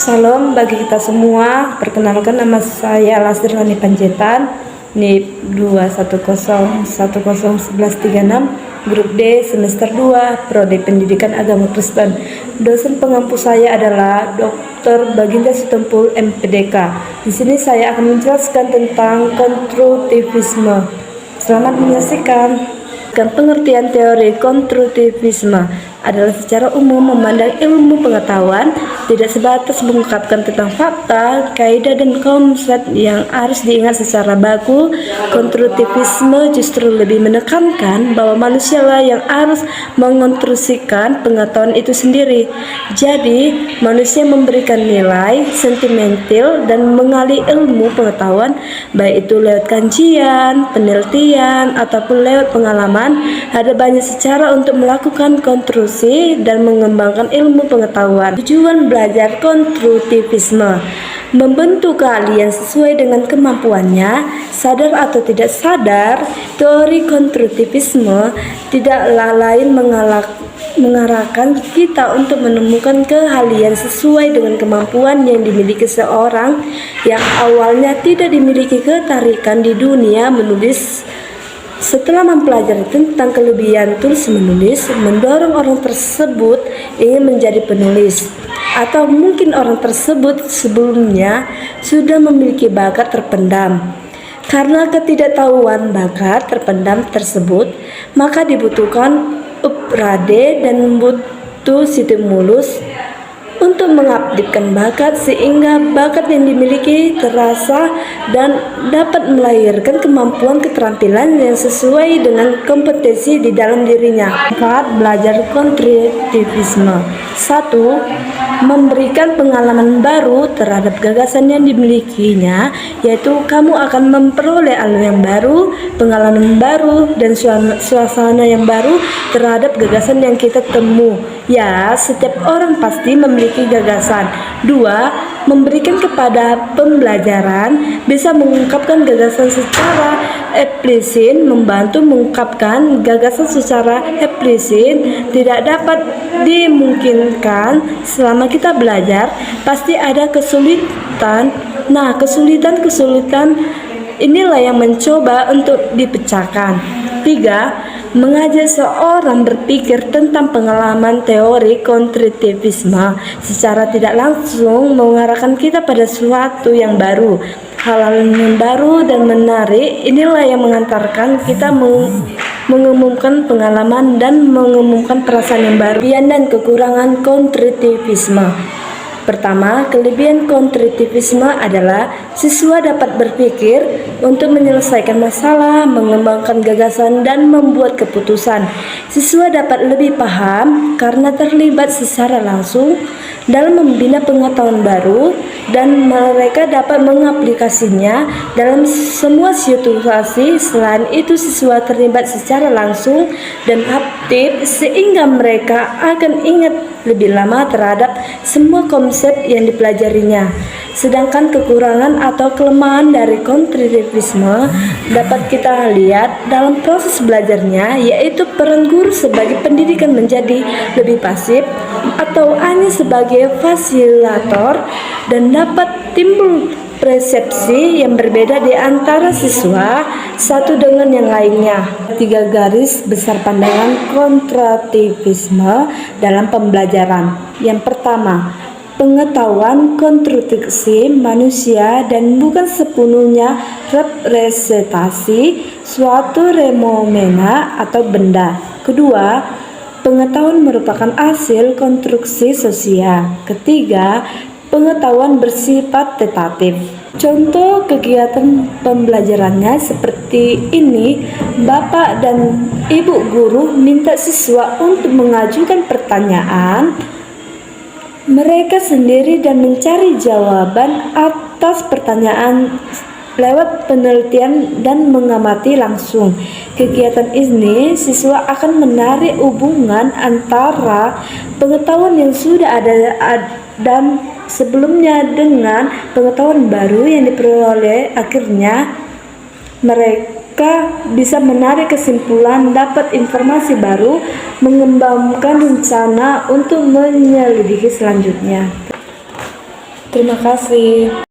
Salam bagi kita semua. Perkenalkan, nama saya Lasdirlani Panjaitan, NIP 210101136, Grup D, semester 2, Prodi Pendidikan Agama Kristen. Dosen pengampu saya adalah Dr. Baginda Sitompul, MPDK. Di sini saya akan menjelaskan tentang konstruktivisme. Selamat menyaksikan. Pengertian teori konstruktivisme adalah secara umum memandang ilmu pengetahuan tidak sebatas mengungkapkan tentang fakta, kaidah dan konsep yang harus diingat secara baku. Konstruktivisme justru lebih menekankan bahwa manusialah yang harus mengonstruksikan pengetahuan itu sendiri. Jadi, manusia memberikan nilai sentimental dan mengali ilmu pengetahuan, baik itu lewat kajian, penelitian, ataupun lewat pengalaman. Ada banyak cara untuk melakukan konstruksi dan mengembangkan ilmu pengetahuan. Tujuan belajar konstruktivisme: membentuk keahlian sesuai dengan kemampuannya. Sadar atau tidak sadar, teori konstruktivisme tidaklah lain mengarahkan kita untuk menemukan keahlian sesuai dengan kemampuan yang dimiliki seorang yang awalnya tidak dimiliki ketarikan di dunia menulis. Setelah mempelajari tentang kelebihan tulis menulis, mendorong orang tersebut ingin menjadi penulis, atau mungkin orang tersebut sebelumnya sudah memiliki bakat terpendam. Karena ketidaktahuan bakat terpendam tersebut, maka dibutuhkan upgrade dan butuh stimulus untuk mengaktifkan bakat sehingga bakat yang dimiliki terasa dan dapat melahirkan kemampuan keterampilan yang sesuai dengan kompetensi di dalam dirinya. Manfaat belajar konstruktivisme: 1. Memberikan pengalaman baru terhadap gagasan yang dimilikinya, yaitu kamu akan memperoleh ilmu yang baru, pengalaman baru, dan suasana yang baru terhadap gagasan yang kita temu. Ya, setiap orang pasti memiliki gagasan. 2. Memberikan kepada pembelajaran, bisa mengungkapkan gagasan secara eksplisit. Membantu mengungkapkan gagasan secara eksplisit tidak dapat dimungkinkan selama kita belajar. Pasti ada kesulitan. Nah, kesulitan inilah yang mencoba untuk dipecahkan. 3. Mengajak seorang berpikir tentang pengalaman. Teori konstruktivisme secara tidak langsung mengarahkan kita pada sesuatu yang baru, hal-hal yang baru dan menarik. Inilah yang mengantarkan kita mengumumkan pengalaman dan mengumumkan perasaan yang baru. Kelebihan dan kekurangan konstruktivisme. Pertama, kelebihan konstruktivisme adalah siswa dapat berpikir untuk menyelesaikan masalah, mengembangkan gagasan, dan membuat keputusan. Siswa dapat lebih paham karena terlibat secara langsung dalam membina pengetahuan baru, dan mereka dapat mengaplikasinya dalam semua situasi. Selain itu, siswa terlibat secara langsung dan aktif sehingga mereka akan ingat lebih lama terhadap semua konsep yang dipelajarinya. Sedangkan kekurangan atau kelemahan dari konstruktivisme dapat kita lihat dalam proses belajarnya, yaitu peran guru sebagai pendidikan menjadi lebih pasif atau hanya sebagai fasilitator, dan dapat timbul persepsi yang berbeda di antara siswa satu dengan yang lainnya. 3 garis besar pandangan konstruktivisme dalam pembelajaran. Yang pertama, pengetahuan konstruksi manusia dan bukan sepenuhnya representasi suatu fenomena atau benda. Kedua, pengetahuan merupakan hasil konstruksi sosial. Ketiga, pengetahuan bersifat tentatif. Contoh kegiatan pembelajarannya seperti ini: Bapak dan Ibu guru minta siswa untuk mengajukan pertanyaan mereka sendiri dan mencari jawaban atas pertanyaan lewat penelitian dan mengamati langsung. Kegiatan ini siswa akan menarik hubungan antara pengetahuan yang sudah ada dan sebelumnya dengan pengetahuan baru yang diperoleh. Akhirnya mereka bisa menarik kesimpulan, dapat informasi baru, mengembangkan rencana untuk menyelidiki selanjutnya. Terima kasih.